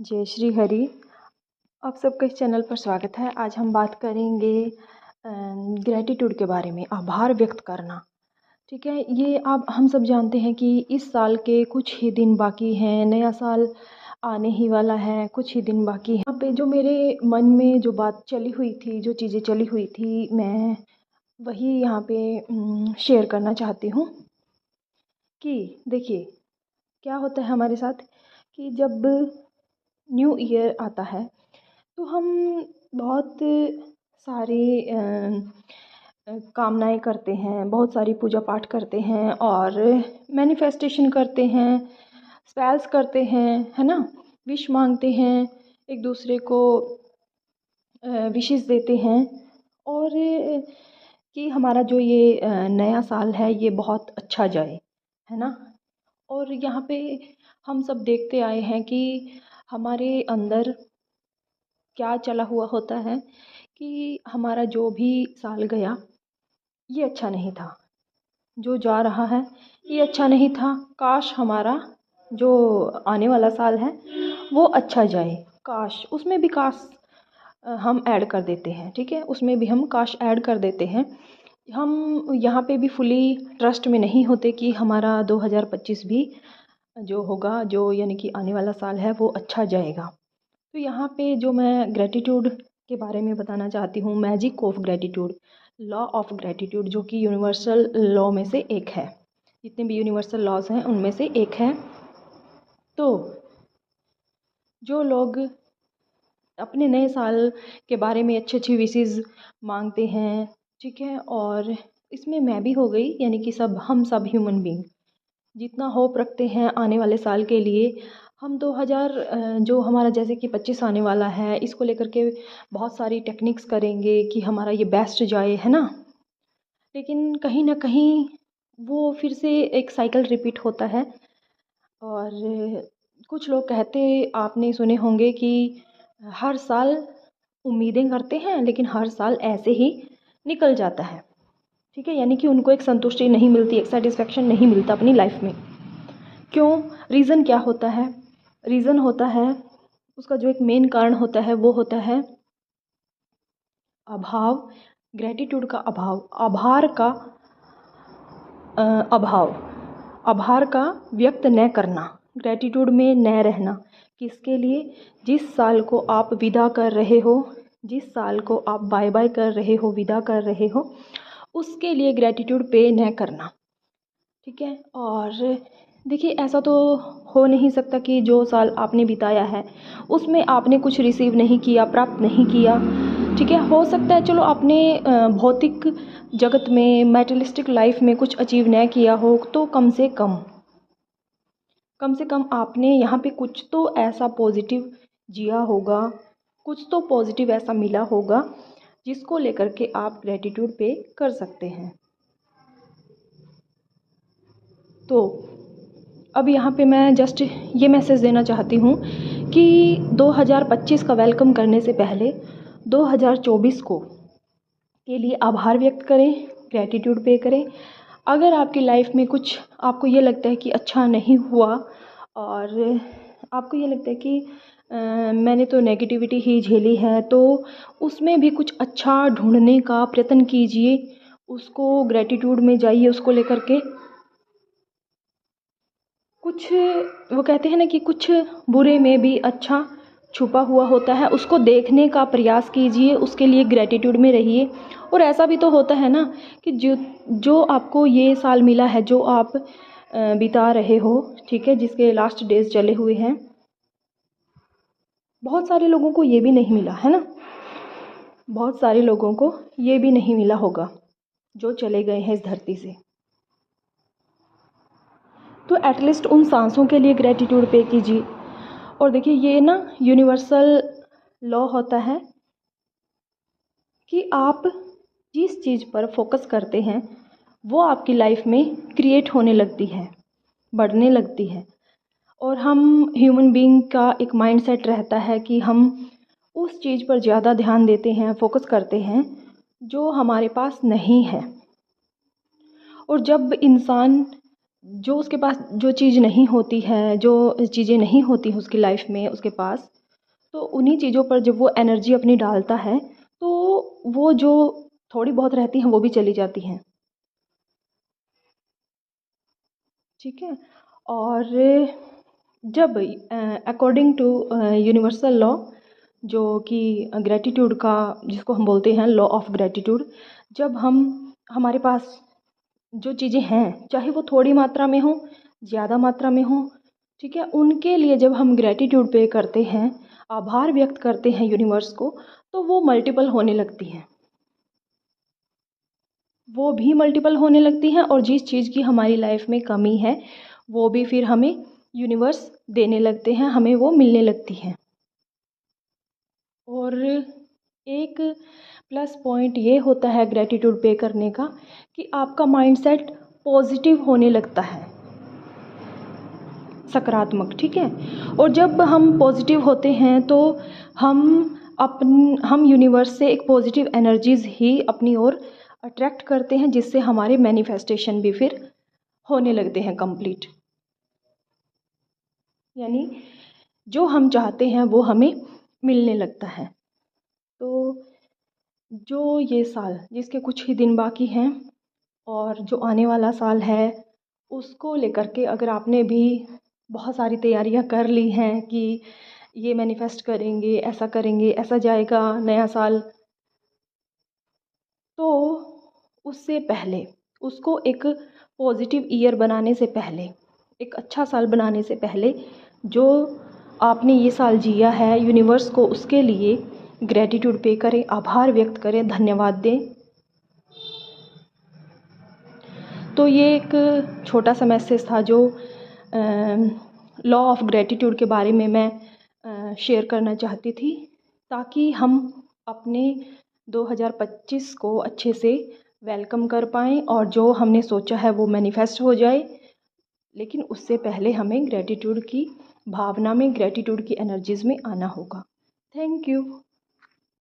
जय श्री हरि। आप सबका इस चैनल पर स्वागत है। आज हम बात करेंगे ग्रैटिट्यूड के बारे में, आभार व्यक्त करना। ठीक है, ये आप हम सब जानते हैं कि इस साल के कुछ ही दिन बाकी हैं, नया साल आने ही वाला है, कुछ ही दिन बाकी हैं। यहाँ पे जो मेरे मन में जो बात चली हुई थी, जो चीज़ें चली हुई थी, मैं वही यहाँ पे शेयर करना चाहती हूँ कि देखिए क्या होता है हमारे साथ कि जब न्यू ईयर आता है तो हम बहुत सारी कामनाएं करते हैं, बहुत सारी पूजा पाठ करते हैं और मैनिफेस्टेशन करते हैं, स्पेल्स करते हैं, है ना। विश मांगते हैं, एक दूसरे को विशेस देते हैं और कि हमारा जो ये नया साल है ये बहुत अच्छा जाए, है ना। और यहाँ पे हम सब देखते आए हैं कि हमारे अंदर क्या चला हुआ होता है कि हमारा जो भी साल गया ये अच्छा नहीं था, जो जा रहा है ये अच्छा नहीं था। काश हमारा जो आने वाला साल है वो अच्छा जाए, काश उसमें भी काश हम ऐड कर देते हैं। ठीक है, उसमें भी हम काश ऐड कर देते हैं। हम यहाँ पे भी फुली ट्रस्ट में नहीं होते कि हमारा 2025 भी जो होगा, जो यानी कि आने वाला साल है, वो अच्छा जाएगा। तो यहाँ पे जो मैं ग्रैटिट्यूड के बारे में बताना चाहती हूँ, magic of gratitude, law of gratitude, जो कि यूनिवर्सल लॉ में से एक है। जितने भी यूनिवर्सल लॉज हैं उनमें से एक है। तो जो लोग अपने नए साल के बारे में अच्छी अच्छी विशेज़ मांगते हैं, ठीक है, और इसमें मैं भी हो गई, यानी कि हम सब ह्यूमन बींग जितना होप रखते हैं आने वाले साल के लिए। हम 2000 जो हमारा जैसे कि 25 आने वाला है, इसको लेकर के बहुत सारी टेक्निक्स करेंगे कि हमारा ये बेस्ट जाए, है ना। लेकिन कहीं ना कहीं वो फिर से एक साइकिल रिपीट होता है। और कुछ लोग कहते आपने सुने होंगे कि हर साल उम्मीदें करते हैं लेकिन हर साल ऐसे ही निकल जाता है। ठीक है, यानी कि उनको एक संतुष्टि नहीं मिलती, एक सेटिस्फेक्शन नहीं मिलता अपनी लाइफ में। क्यों? रीज़न क्या होता है? रीज़न होता है, उसका जो एक मेन कारण होता है वो होता है अभाव, ग्रैटिट्यूड का अभाव, अभाव, आभार का व्यक्त न करना, ग्रैटिट्यूड में न रहना। किसके लिए? जिस साल को आप विदा कर रहे हो, जिस साल को आप बाय बाय कर रहे हो, विदा कर रहे हो, उसके लिए ग्रैटिट्यूड पे न करना। ठीक है, और देखिए ऐसा तो हो नहीं सकता कि जो साल आपने बिताया है उसमें आपने कुछ रिसीव नहीं किया, प्राप्त नहीं किया। ठीक है, हो सकता है चलो आपने भौतिक जगत में, मैटेरियलिस्टिक लाइफ में कुछ अचीव न किया हो, तो कम से कम आपने यहाँ पे कुछ तो ऐसा पॉजिटिव जिया होगा, कुछ तो पॉजिटिव ऐसा मिला होगा जिसको लेकर के आप ग्रैटिट्यूड पे कर सकते हैं। तो अब यहाँ पे मैं जस्ट ये मैसेज देना चाहती हूँ कि 2025 का वेलकम करने से पहले 2024 को के लिए आभार व्यक्त करें, ग्रैटिट्यूड पे करें। अगर आपकी लाइफ में कुछ आपको ये लगता है कि अच्छा नहीं हुआ और आपको ये लगता है कि मैंने तो नेगेटिविटी ही झेली है, तो उसमें भी कुछ अच्छा ढूंढने का प्रयत्न कीजिए, उसको ग्रैटिट्यूड में जाइए, उसको लेकर के कुछ, वो कहते हैं ना कि कुछ बुरे में भी अच्छा छुपा हुआ होता है, उसको देखने का प्रयास कीजिए, उसके लिए ग्रैटिट्यूड में रहिए। और ऐसा भी तो होता है ना कि जो आपको ये साल मिला है, जो आप बिता रहे हो, ठीक है, जिसके लास्ट डेज चले हुए हैं, बहुत सारे लोगों को ये भी नहीं मिला है ना, बहुत सारे लोगों को ये भी नहीं मिला होगा जो चले गए हैं इस धरती से। तो एटलीस्ट उन सांसों के लिए ग्रैटिट्यूड पे कीजिए। और देखिए ये ना यूनिवर्सल लॉ होता है कि आप जिस चीज़ पर फोकस करते हैं वो आपकी लाइफ में क्रिएट होने लगती है, बढ़ने लगती है। और हम ह्यूमन बीइंग का एक माइंडसेट रहता है कि हम उस चीज़ पर ज़्यादा ध्यान देते हैं, फोकस करते हैं जो हमारे पास नहीं है। और जब इंसान जो उसके पास जो चीज़ नहीं होती है, जो चीज़ें नहीं होती उसकी लाइफ में उसके पास, तो उन्हीं चीज़ों पर जब वो एनर्जी अपनी डालता है तो वो जो थोड़ी बहुत रहती हैं वो भी चली जाती हैं। ठीक है। और जब अकॉर्डिंग टू यूनिवर्सल लॉ, जो कि ग्रेटिट्यूड का, जिसको हम बोलते हैं लॉ ऑफ ग्रेटिट्यूड, जब हम हमारे पास जो चीज़ें हैं, चाहे वो थोड़ी मात्रा में हो, ज़्यादा मात्रा में हो, ठीक है, उनके लिए जब हम ग्रेटिट्यूड पे करते हैं, आभार व्यक्त करते हैं यूनिवर्स को, तो वो मल्टीपल होने लगती हैं। वो भी मल्टीपल होने लगती हैं और जिस चीज़ की हमारी लाइफ में कमी है वो भी फिर हमें यूनिवर्स देने लगते हैं, हमें वो मिलने लगती हैं। और एक प्लस पॉइंट ये होता है ग्रेटिट्यूड पे करने का कि आपका माइंडसेट पॉजिटिव होने लगता है, सकारात्मक। ठीक है। और जब हम पॉजिटिव होते हैं तो हम हम यूनिवर्स से एक पॉजिटिव एनर्जीज़ ही अपनी ओर अट्रैक्ट करते हैं, जिससे हमारे मैनिफेस्टेशन भी फिर होने लगते हैं कंप्लीट। यानी जो हम चाहते हैं वो हमें मिलने लगता है। तो जो ये साल जिसके कुछ ही दिन बाकी हैं और जो आने वाला साल है, उसको लेकर के अगर आपने भी बहुत सारी तैयारियां कर ली हैं कि ये मैनिफेस्ट करेंगे, ऐसा जाएगा नया साल, तो उससे पहले उसको एक पॉजिटिव ईयर बनाने से पहले, एक अच्छा साल बनाने से पहले, जो आपने ये साल जिया है, यूनिवर्स को उसके लिए ग्रेटिट्यूड पे करें, आभार व्यक्त करें, धन्यवाद दें। तो ये एक छोटा सा मैसेज था जो लॉ ऑफ ग्रेटिट्यूड के बारे में मैं शेयर करना चाहती थी, ताकि हम अपने 2025 को अच्छे से वेलकम कर पाएँ और जो हमने सोचा है वो मैनिफेस्ट हो जाए। लेकिन उससे पहले हमें ग्रेटिट्यूड की भावना में, ग्रेटिट्यूड की एनर्जीज़ में आना होगा। Thank you.